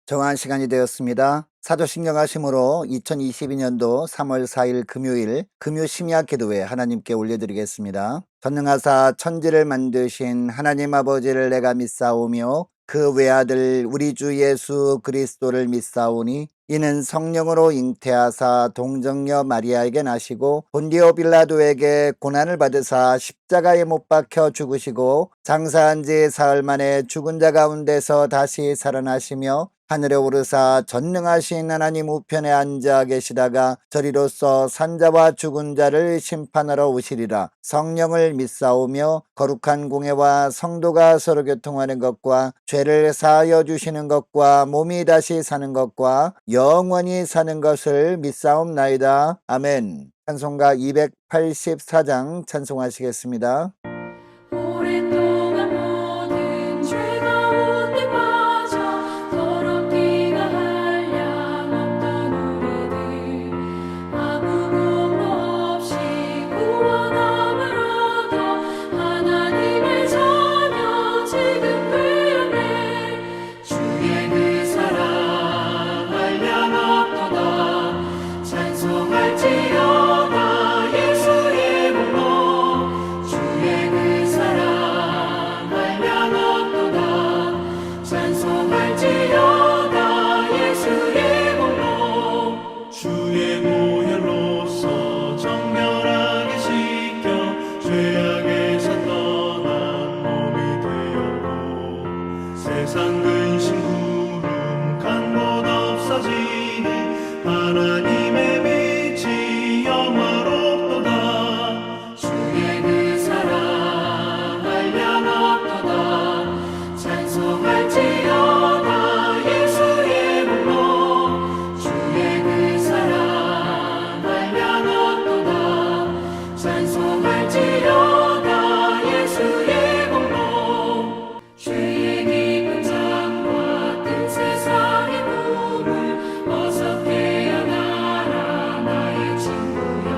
정한 시간이 되었습니다. 사도신경 하심으로 2022년도 3월 4일 금요일 금요 심야 기도회 하나님께 올려드리겠습니다. 전능하사 천지를 만드신 하나님 아버지를 내가 믿사오며 그 외아들 우리 주 예수 그리스도를 믿사오니 이는 성령으로 잉태하사 동정녀 마리아에게 나시고 본디오 빌라도에게 고난을 받으사 십자가에 못 박혀 죽으시고 장사한 지 사흘 만에 죽은 자 가운데서 다시 살아나시며 하늘에 오르사 전능하신 하나님 우편에 앉아 계시다가 저리로서 산자와 죽은 자를 심판하러 오시리라. 성령을 믿사오며 거룩한 공회와 성도가 서로 교통하는 것과 죄를 사하여 주시는 것과 몸이 다시 사는 것과 영원히 사는 것을 믿사옵나이다. 아멘. 찬송가 284장 찬송하시겠습니다. 오랫동안 모든 죄 가운데 빠져 더럽기가 한량없던 우리들 아무 공로 없이 구원함을 얻어 하나님의 자녀 지금 되었네. 주의 그 사랑 한량없도다. 찬송할지어다 예수의 공로. 주의 그 사랑 한량없도다. 찬송할지어다 예수의 공로. 주의 보혈로서 정결하게 씻겨 죄악에서 떠난 몸이 되었고 세상 근심 구름 간 곳 없어지니 하나님의 빛이 영화롭도다. 주의 그 사랑 한량없도다. 찬송할지어다 예수의 공로. 주의 그 사랑 한량없도다. 찬송할지어다 예수의 공로. 죄의 깊은 잠과 뜬 세상의 꿈을 어서 깨어나라 나의 친구여.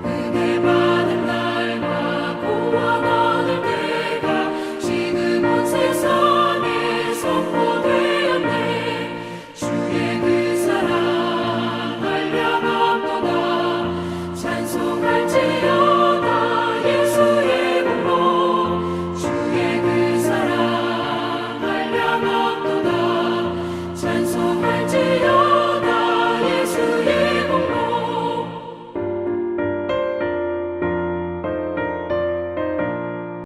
은혜 받은 날과 구원 얻을 때가 지금 온 세상에 선포되었네. 주의 그 사랑 한량없도다. 찬송할지어다 예수의 공로. 주의 그 사랑 한량없도다. 찬송할지어다 예수의 공로.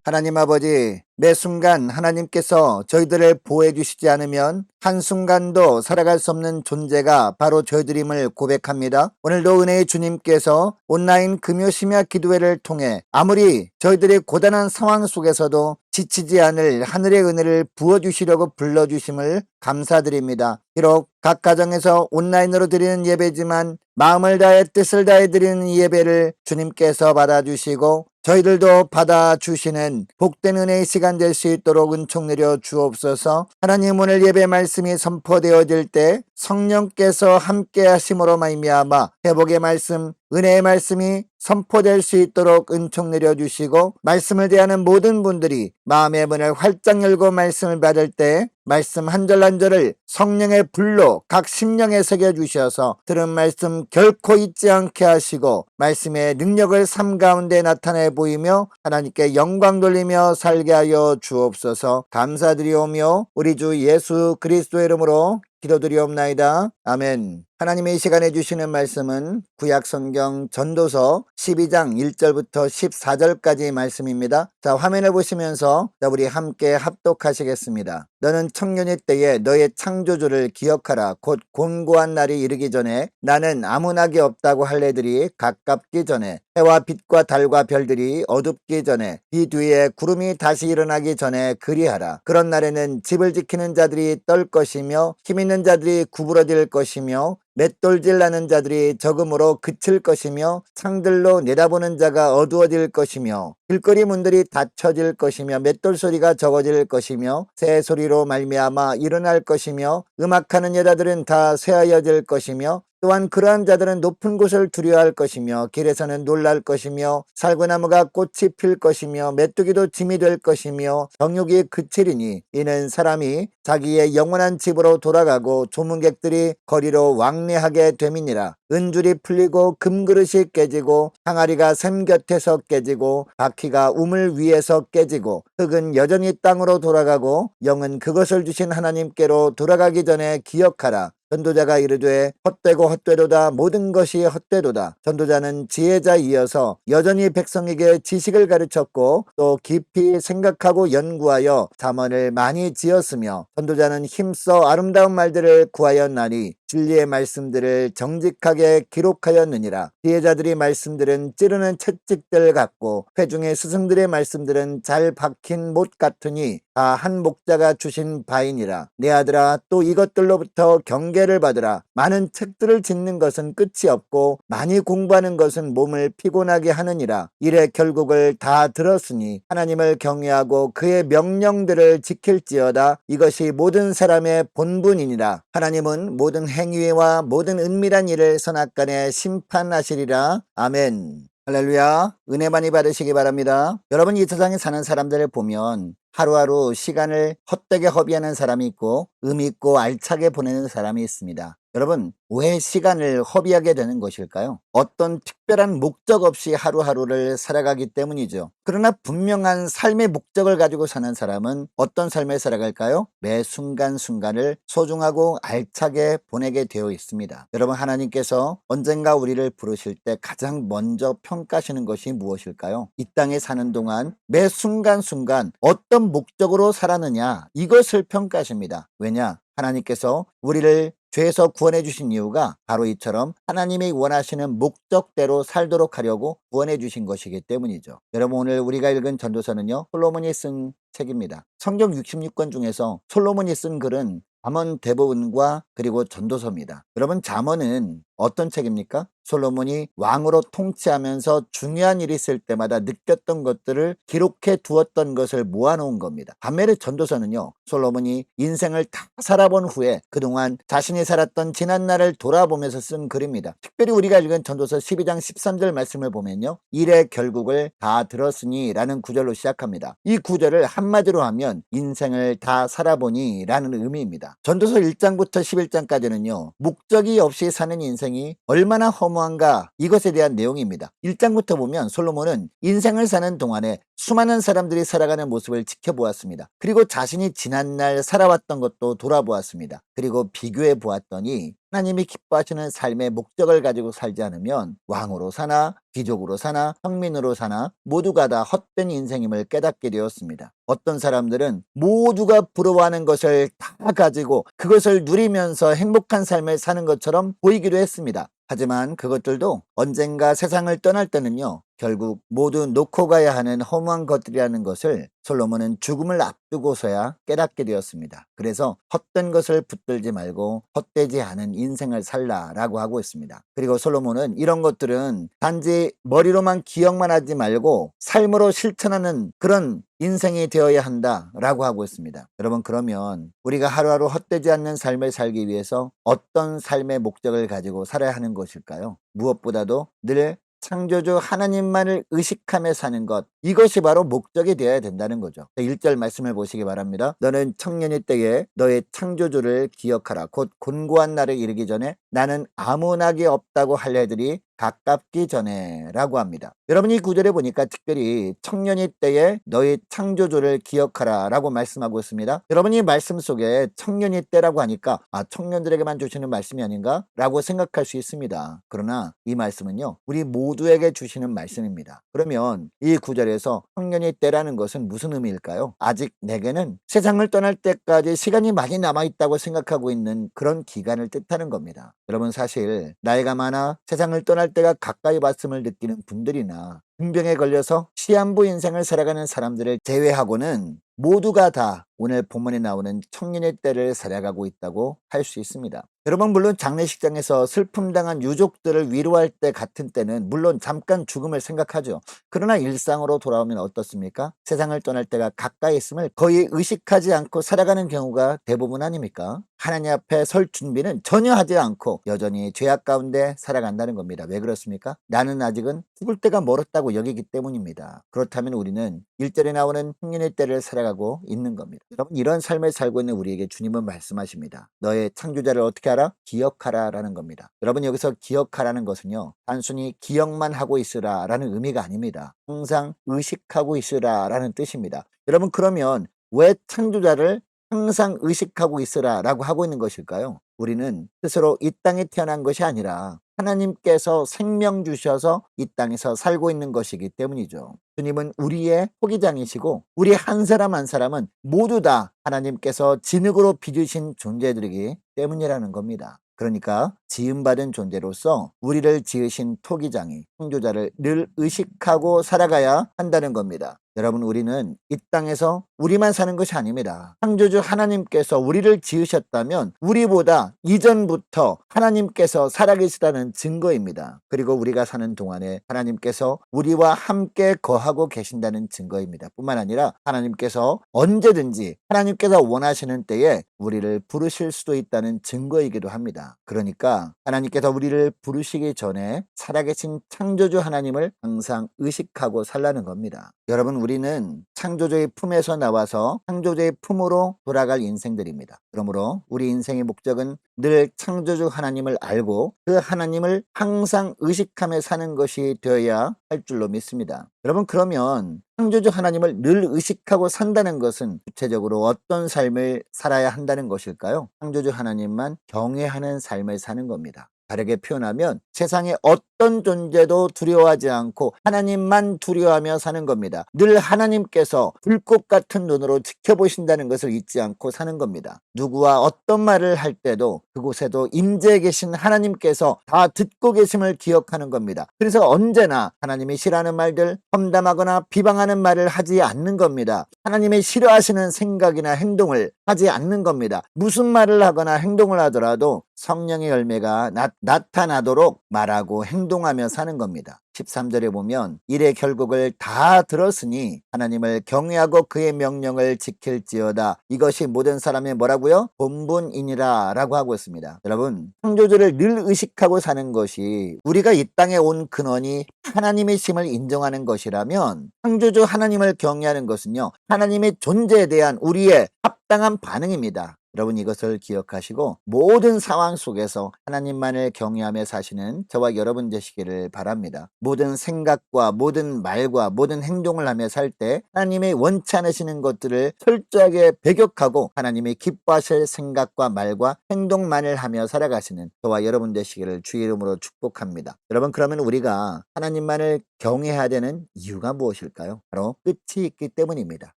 하나님 아버지, 매 순간 하나님께서 저희들을 보호해 주시지 않으면 한순간도 살아갈 수 없는 존재가 바로 저희들임을 고백합니다. 오늘도 은혜의 주님께서 온라인 금요 심야 기도회를 통해 아무리 저희들의 고단한 상황 속에서도 지치지 않을 하늘의 은혜를 부어주시려고 불러주심을 감사드립니다. 비록 각 가정에서 온라인으로 드리는 예배지만 마음을 다해 뜻을 다해 드리는 이 예배를 주님께서 받아주시고 저희들도 받아주시는 복된 은혜의 시간 될 수 있도록 은총 내려 주옵소서. 하나님 오늘 예배 말씀이 선포되어질 때 성령께서 함께 하심으로 말미암아 회복의 말씀, 은혜의 말씀이 선포될 수 있도록 은총 내려주시고 말씀을 대하는 모든 분들이 마음의 문을 활짝 열고 말씀을 받을 때 말씀 한 절 한 절을 성령의 불로 각 심령에 새겨주셔서 들은 말씀 결코 잊지 않게 하시고 말씀의 능력을 삶 가운데 나타내 보이며 하나님께 영광 돌리며 살게 하여 주옵소서. 감사드리오며 우리 주 예수 그리스도의 이름으로 기도드리옵나이다. 아멘. 하나님의 이 시간에 주시는 말씀은 구약성경 전도서 12장 1절부터 14절까지 말씀입니다. 자, 화면을 보시면서 우리 함께 합독하시겠습니다. 너는 청년의 때에 너의 창조주를 기억하라. 곧 곤고한 날이 이르기 전에 나는 아무 낙이 없다고 할 애들이 가깝기 전에 해와 빛과 달과 별들이 어둡기 전에 이 뒤에 구름이 다시 일어나기 전에 그리하라. 그런 날에는 집을 지키는 자들이 떨 것이며 힘 있는 자들이 구부러질 것이며 맷돌질 나는 자들이 적음으로 그칠 것이며 창들로 내다보는 자가 어두워질 것이며 길거리 문들이 닫혀질 것이며 맷돌 소리가 적어질 것이며 새 소리로 말미암아 일어날 것이며 음악하는 여자들은 다 쇠하여질 것이며 또한 그러한 자들은 높은 곳을 두려워할 것이며 길에서는 놀랄 것이며 살구나무가 꽃이 필 것이며 메뚜기도 짐이 될 것이며 정욕이 그치리니 이는 사람이 자기의 영원한 집으로 돌아가고 조문객들이 거리로 왕래하게 됨이니라. 은줄이 풀리고 금그릇이 깨지고 항아리가 샘 곁에서 깨지고 바퀴가 우물 위에서 깨지고 흙은 여전히 땅으로 돌아가고 영은 그것을 주신 하나님께로 돌아가기 전에 기억하라. 전도자가 이르되 헛되고 헛되도다 모든 것이 헛되도다. 전도자는 지혜자이어서 여전히 백성에게 지식을 가르쳤고 또 깊이 생각하고 연구하여 잠언을 많이 지었으며 전도자는 힘써 아름다운 말들을 구하였나니 진리의 말씀들을 정직하게 기록하였느니라. 지혜자들의 말씀들은 찌르는 채찍들 같고 회중의 스승들의 말씀들은 잘 박힌 못 같으니 다 한 목자가 주신 바이니라. 내 아들아 또 이것들로부터 경계를 받으라. 많은 책들을 짓는 것은 끝이 없고 많이 공부하는 것은 몸을 피곤하게 하느니라. 이래 결국을 다 들었으니 하나님을 경외하고 그의 명령들을 지킬지어다. 이것이 모든 사람의 본분이니라. 하나님은 모든 행위와 모든 은밀한 일을 선악간에 심판하시리라. 아멘. 할렐루야. 은혜 많이 받으시기 바랍니다. 여러분, 이 세상에 사는 사람들을 보면 하루하루 시간을 헛되게 허비하는 사람이 있고 의미 있고 알차게 보내는 사람이 있습니다. 여러분, 왜 시간을 허비하게 되는 것일까요? 어떤 특별한 목적 없이 하루하루를 살아가기 때문이죠. 그러나 분명한 삶의 목적을 가지고 사는 사람은 어떤 삶을 살아갈까요? 매 순간순간을 소중하고 알차게 보내게 되어 있습니다. 여러분, 하나님께서 언젠가 우리를 부르실 때 가장 먼저 평가하시는 것이 무엇일까요? 이 땅에 사는 동안 매 순간순간 어떤 목적으로 살았느냐, 이것을 평가하십니다. 왜냐? 하나님께서 우리를 죄에서 구원해 주신 이유가 바로 이처럼 하나님이 원하시는 목적대로 살도록 하려고 구원해 주신 것이기 때문이죠. 여러분, 오늘 우리가 읽은 전도서는요, 솔로몬이 쓴 책입니다. 성경 66권 중에서 솔로몬이 쓴 글은 잠언 대부분과 그리고 전도서입니다. 여러분, 잠언은 어떤 책입니까? 솔로몬이 왕으로 통치하면서 중요한 일이 있을 때마다 느꼈던 것들을 기록해 두었던 것을 모아놓은 겁니다. 반면에 전도서는요, 솔로몬이 인생을 다 살아본 후에 그동안 자신이 살았던 지난날을 돌아보면서 쓴 글입니다. 특별히 우리가 읽은 전도서 12장 13절 말씀을 보면요, 일의 결국을 다 들었으니 라는 구절로 시작합니다. 이 구절을 한마디로 하면 인생을 다 살아보니 라는 의미입니다. 전도서 1장부터 11장까지는요, 목적이 없이 사는 인생이 얼마나 허무한가, 이것에 대한 내용입니다. 1장부터 보면 솔로몬은 인생을 사는 동안에 수많은 사람들이 살아가는 모습을 지켜보았습니다. 그리고 자신이 지난날 살아왔던 것도 돌아보았습니다. 그리고 비교해 보았더니 하나님이 기뻐하시는 삶의 목적을 가지고 살지 않으면 왕으로 사나 귀족으로 사나 평민으로 사나 모두가 다 헛된 인생임을 깨닫게 되었습니다. 어떤 사람들은 모두가 부러워하는 것을 다 가지고 그것을 누리면서 행복한 삶을 사는 것처럼 보이기도 했습니다. 하지만 그것들도 언젠가 세상을 떠날 때는요, 결국 모두 놓고 가야 하는 허무한 것들이라는 것을 솔로몬은 죽음을 앞두고서야 깨닫게 되었습니다. 그래서 헛된 것을 붙들지 말고 헛되지 않은 인생을 살라라고 하고 있습니다. 그리고 솔로몬은 이런 것들은 단지 머리로만 기억만 하지 말고 삶으로 실천하는 그런 인생이 되어야 한다라고 하고 있습니다. 여러분, 그러면 우리가 하루하루 헛되지 않는 삶을 살기 위해서 어떤 삶의 목적을 가지고 살아야 하는 것일까요? 무엇보다도 늘 창조주 하나님만을 의식하며 사는 것, 이것이 바로 목적이 되어야 된다는 거죠. 1절 말씀을 보시기 바랍니다. 너는 청년의 때에 너의 창조주를 기억하라. 곧 곤고한 날에 이르기 전에 나는 아무 낙이 없다고 할 해들이 가깝기 전에 라고 합니다. 여러분, 이 구절에 보니까 특별히 청년의 때에 너의 창조주를 기억하라 라고 말씀하고 있습니다. 여러분, 이 말씀 속에 청년의 때라고 하니까 청년들에게만 주시는 말씀이 아닌가 라고 생각할 수 있습니다. 그러나 이 말씀은요, 우리 모두에게 주시는 말씀입니다. 그러면 이 구절에서 청년의 때라는 것은 무슨 의미일까요? 아직 내게는 세상을 떠날 때까지 시간이 많이 남아있다고 생각하고 있는 그런 기간을 뜻하는 겁니다. 여러분, 사실 나이가 많아 세상을 떠날 때가 가까이 왔음을 느끼는 분들이나 중병에 걸려서 시한부 인생을 살아가는 사람들을 제외하고는 모두가 다 오늘 본문에 나오는 청년의 때를 살아가고 있다고 할 수 있습니다. 여러분, 물론 장례식장에서 슬픔당한 유족들을 위로할 때 같은 때는 물론 잠깐 죽음을 생각하죠. 그러나 일상으로 돌아오면 어떻습니까? 세상을 떠날 때가 가까이 있음을 거의 의식하지 않고 살아가는 경우가 대부분 아닙니까? 하나님 앞에 설 준비는 전혀 하지 않고 여전히 죄악 가운데 살아간다는 겁니다. 왜 그렇습니까? 나는 아직은 죽을 때가 멀었다고 여기기 때문입니다. 그렇다면 우리는 1절에 나오는 흥년의 때를 살아가고 있는 겁니다. 여러분, 이런 삶을 살고 있는 우리에게 주님은 말씀하십니다. 너의 창조자를 어떻게 알아? 기억하라 라는 겁니다. 여러분, 여기서 기억하라는 것은요, 단순히 기억만 하고 있으라 라는 의미가 아닙니다. 항상 의식하고 있으라 라는 뜻입니다. 여러분, 그러면 왜 창조자를 항상 의식하고 있으라 라고 하고 있는 것일까요? 우리는 스스로 이 땅에 태어난 것이 아니라 하나님께서 생명 주셔서 이 땅에서 살고 있는 것이기 때문이죠. 주님은 우리의 토기장이시고 우리 한 사람 한 사람은 모두 다 하나님께서 진흙으로 빚으신 존재들이기 때문이라는 겁니다. 그러니까 지음받은 존재로서 우리를 지으신 토기장이 창조자를 늘 의식하고 살아가야 한다는 겁니다. 여러분, 우리는 이 땅에서 우리만 사는 것이 아닙니다. 창조주 하나님께서 우리를 지으셨다면 우리보다 이전부터 하나님께서 살아계시다는 증거입니다. 그리고 우리가 사는 동안에 하나님께서 우리와 함께 거하고 계신다는 증거입니다. 뿐만 아니라 하나님께서 언제든지 하나님께서 원하시는 때에 우리를 부르실 수도 있다는 증거이기도 합니다. 그러니까 하나님께서 우리를 부르시기 전에 살아계신 창조주 하나님을 항상 의식하고 살라는 겁니다. 여러분, 우리는 창조주의 품에서 나와서 창조주의 품으로 돌아갈 인생들입니다. 그러므로 우리 인생의 목적은 늘 창조주 하나님을 알고 그 하나님을 항상 의식하며 사는 것이 되어야 할 줄로 믿습니다. 여러분, 그러면 창조주 하나님을 늘 의식하고 산다는 것은 구체적으로 어떤 삶을 살아야 한다는 것일까요? 창조주 하나님만 경외하는 삶을 사는 겁니다. 다르게 표현하면 세상의 어떤 존재도 두려워하지 않고 하나님만 두려워하며 사는 겁니다. 늘 하나님께서 불꽃 같은 눈으로 지켜보신다는 것을 잊지 않고 사는 겁니다. 누구와 어떤 말을 할 때도 그곳에도 임재해 계신 하나님께서 다 듣고 계심을 기억하는 겁니다. 그래서 언제나 하나님이 싫어하는 말들, 험담하거나 비방하는 말을 하지 않는 겁니다. 하나님이 싫어하시는 생각이나 행동을 하지 않는 겁니다. 무슨 말을 하거나 행동을 하더라도 성령의 열매가 나타나도록 말하고 행동하며 사는 겁니다. 13절에 보면 일의 결국을 다 들었으니 하나님을 경외하고 그의 명령을 지킬지어다. 이것이 모든 사람의 뭐라고요? 본분이니라 라고 하고 있습니다. 여러분, 창조주를 늘 의식하고 사는 것이 우리가 이 땅에 온 근원이 하나님의 심을 인정하는 것이라면 창조주 하나님을 경외하는 것은요, 하나님의 존재에 대한 우리의 합당한 반응입니다. 여러분, 이것을 기억하시고 모든 상황 속에서 하나님만을 경외하며 사시는 저와 여러분 되시기를 바랍니다. 모든 생각과 모든 말과 모든 행동을 하며 살 때 하나님의 원치 않으시는 것들을 철저하게 배격하고 하나님이 기뻐하실 생각과 말과 행동만을 하며 살아가시는 저와 여러분 되시기를 주의 이름으로 축복합니다. 여러분, 그러면 우리가 하나님만을 경외해야 되는 이유가 무엇일까요? 바로 끝이 있기 때문입니다.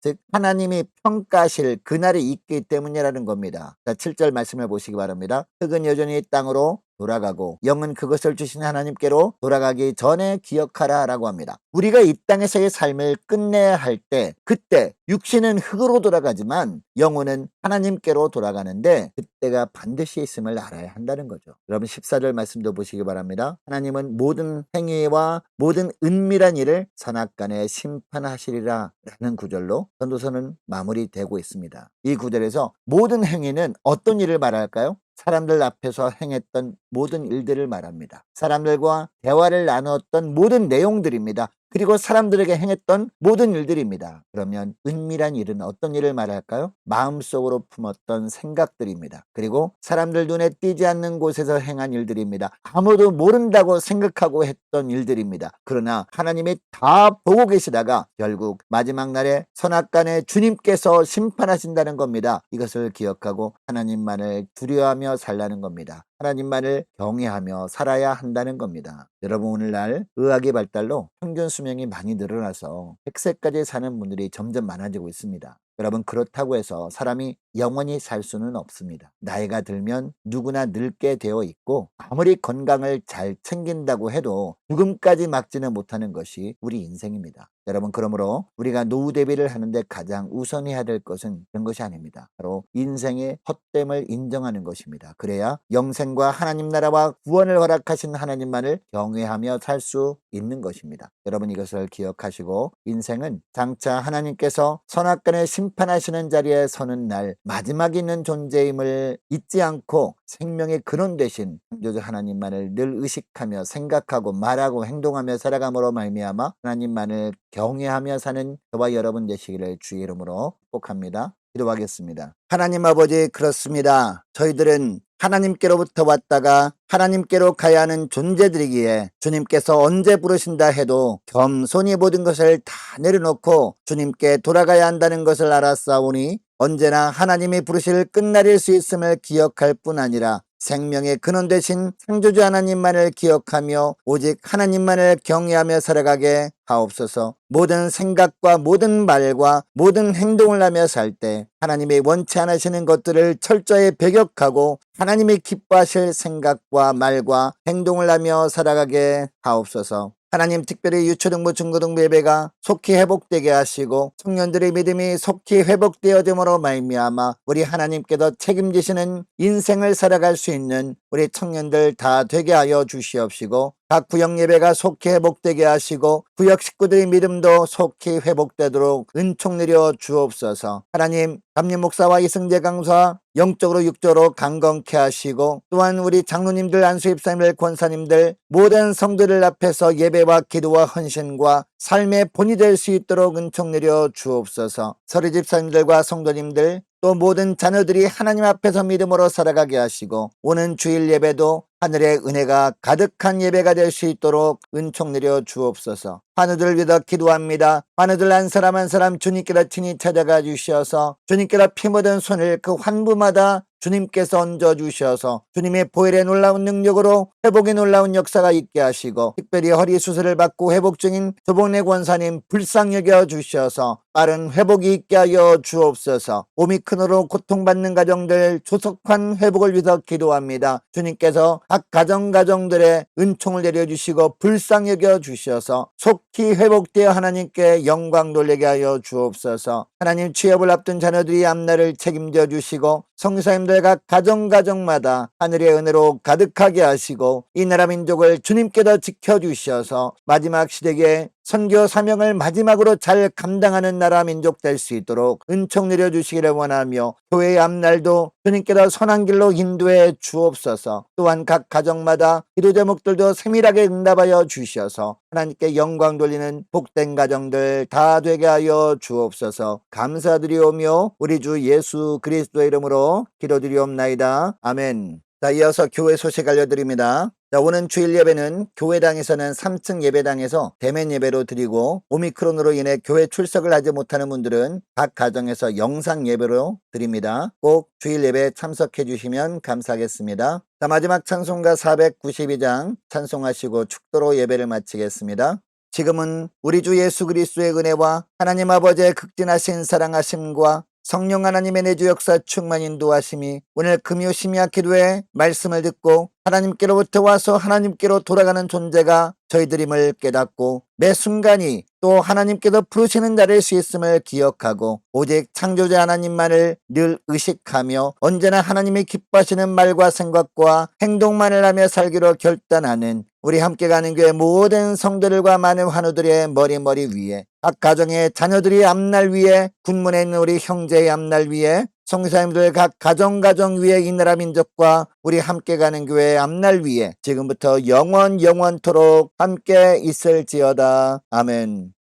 즉 하나님이 평가하실 그날이 있기 때문이라는 겁니다. 자, 7절 말씀을 보시기 바랍니다. 흙은 여전히 땅으로 돌아가고 영은 그것을 주신 하나님께로 돌아가기 전에 기억하라 라고 합니다. 우리가 이 땅에서의 삶을 끝내야 할 때 그때 육신은 흙으로 돌아가지만 영혼은 하나님께로 돌아가는데 그때가 반드시 있음을 알아야 한다는 거죠. 여러분, 14절 말씀도 보시기 바랍니다. 하나님은 모든 행위와 모든 은밀한 일을 선악간에 심판하시리라 라는 구절로 전도서는 마무리되고 있습니다. 이 구절에서 모든 행위는 어떤 일을 말할까요? 사람들 앞에서 행했던 모든 일들을 말합니다. 사람들과 대화를 나누었던 모든 내용들입니다. 그리고 사람들에게 행했던 모든 일들입니다. 그러면 은밀한 일은 어떤 일을 말할까요? 마음속으로 품었던 생각들입니다. 그리고 사람들 눈에 띄지 않는 곳에서 행한 일들입니다. 아무도 모른다고 생각하고 했던 일들입니다. 그러나 하나님이 다 보고 계시다가 결국 마지막 날에 선악간에 주님께서 심판하신다는 겁니다. 이것을 기억하고 하나님만을 두려워하며 살라는 겁니다. 하나님만을 경외하며 살아야 한다는 겁니다. 여러분, 오늘날 의학의 발달로 평균 수명이 많이 늘어나서 100세까지 사는 분들이 점점 많아지고 있습니다. 여러분, 그렇다고 해서 사람이 영원히 살 수는 없습니다. 나이가 들면 누구나 늙게 되어 있고 아무리 건강을 잘 챙긴다고 해도 죽음까지 막지는 못하는 것이 우리 인생입니다. 여러분, 그러므로 우리가 노후 대비를 하는데 가장 우선해야 될 것은 그런 것이 아닙니다. 바로 인생의 헛됨을 인정하는 것입니다. 그래야 영생과 하나님 나라와 구원을 허락하신 하나님만을 경외하며 살 수 있는 것입니다. 여러분, 이것을 기억하시고 인생은 장차 하나님께서 선악간을 심판하시는 자리에 서는 날 마지막에 있는 존재임을 잊지 않고 생명의 근원 되신 창조주 하나님만을 늘 의식하며 생각하고 말하고 행동하며 살아감으로 말미암아 하나님만을 경외하며 사는 저와 여러분 되시기를 주의 이름으로 축복합니다. 기도하겠습니다. 하나님 아버지, 그렇습니다. 저희들은 하나님께로부터 왔다가 하나님께로 가야 하는 존재들이기에 주님께서 언제 부르신다 해도 겸손히 모든 것을 다 내려놓고 주님께 돌아가야 한다는 것을 알았사오니 언제나 하나님이 부르실 끝날일 수 있음을 기억할 뿐 아니라 생명의 근원 되신 창조주 하나님만을 기억하며 오직 하나님만을 경외하며 살아가게 하옵소서. 모든 생각과 모든 말과 모든 행동을 하며 살 때 하나님이 원치 않으시는 것들을 철저히 배격하고 하나님이 기뻐하실 생각과 말과 행동을 하며 살아가게 하옵소서. 하나님, 특별히 유초등부 중고등부 예배가 속히 회복되게 하시고 청년들의 믿음이 속히 회복되어짐으로 말미암아 우리 하나님께서 책임지시는 인생을 살아갈 수 있는 우리 청년들 다 되게 하여 주시옵시고 각 구역 예배가 속히 회복되게 하시고 구역 식구들의 믿음도 속히 회복되도록 은총 내려 주옵소서. 하나님, 담임 목사와 이승재 강사 영적으로 육적으로 강건케 하시고 또한 우리 장로님들, 안수집사님들, 권사님들 모든 성도들 앞에서 예배와 기도와 헌신과 삶의 본이 될 수 있도록 은총 내려 주옵소서. 서리집사님들과 성도님들 또 모든 자녀들이 하나님 앞에서 믿음으로 살아가게 하시고 오는 주일 예배도 하늘의 은혜가 가득한 예배가 될 수 있도록 은총 내려 주옵소서. 환우들을 위해 기도합니다. 환우들 한 사람 한 사람 주님께로 친히 찾아가 주셔서 주님께로 피 묻은 손을 그 환부마다 주님께서 얹어 주셔서 주님의 보혈의 놀라운 능력으로 회복의 놀라운 역사가 있게 하시고 특별히 허리 수술을 받고 회복 중인 조봉래 권사님 불쌍히 여겨 주셔서 빠른 회복이 있게 하여 주옵소서. 오미크론으로 고통받는 가정들 조속한 회복을 위해서 기도합니다. 주님께서 각 가정들의 은총을 내려주시고 불쌍히 여겨 주셔서 속히 회복되어 하나님께 영광 돌리게 하여 주옵소서. 하나님, 취업을 앞둔 자녀들이 앞날을 책임져 주시고 성사님들 각 가정마다 하늘의 은혜로 가득하게 하시고 이 나라 민족을 주님께서 지켜주셔서 마지막 시대에 선교 사명을 마지막으로 잘 감당하는 나라 민족 될 수 있도록 은총 내려주시기를 원하며 교회의 앞날도 주님께서 선한 길로 인도해 주옵소서. 또한 각 가정마다 기도 제목들도 세밀하게 응답하여 주셔서 하나님께 영광 돌리는 복된 가정들 다 되게 하여 주옵소서. 감사드리오며 우리 주 예수 그리스도의 이름으로 기도드리옵나이다. 아멘. 자, 이어서 교회 소식 알려드립니다. 자, 오는 주일 예배는 교회당에서는 3층 예배당에서 대면 예배로 드리고 오미크론으로 인해 교회 출석을 하지 못하는 분들은 각 가정에서 영상 예배로 드립니다. 꼭 주일 예배에 참석해 주시면 감사하겠습니다. 자, 마지막 찬송가 492장 찬송하시고 축도로 예배를 마치겠습니다. 지금은 우리 주 예수 그리스도의 은혜와 하나님 아버지의 극진하신 사랑하심과 성령 하나님의 내주 역사 충만 인도하심이 오늘 금요 심야 기도에 말씀을 듣고 하나님께로부터 와서 하나님께로 돌아가는 존재가 저희들임을 깨닫고 매 순간이 또 하나님께서 부르시는 자리일 수 있음을 기억하고 오직 창조자 하나님만을 늘 의식하며 언제나 하나님이 기뻐하시는 말과 생각과 행동만을 하며 살기로 결단하는 우리 함께 가는 교회 모든 성도들과 많은 환우들의 머리 위에 각 가정의 자녀들이 앞날 위에 군문에 있는 우리 형제의 앞날 위에 성교사님들 각 가정 위에 이 나라 민족과 우리 함께 가는 교회의 앞날 위에 지금부터 영원토록 함께 있을지어다. 아멘.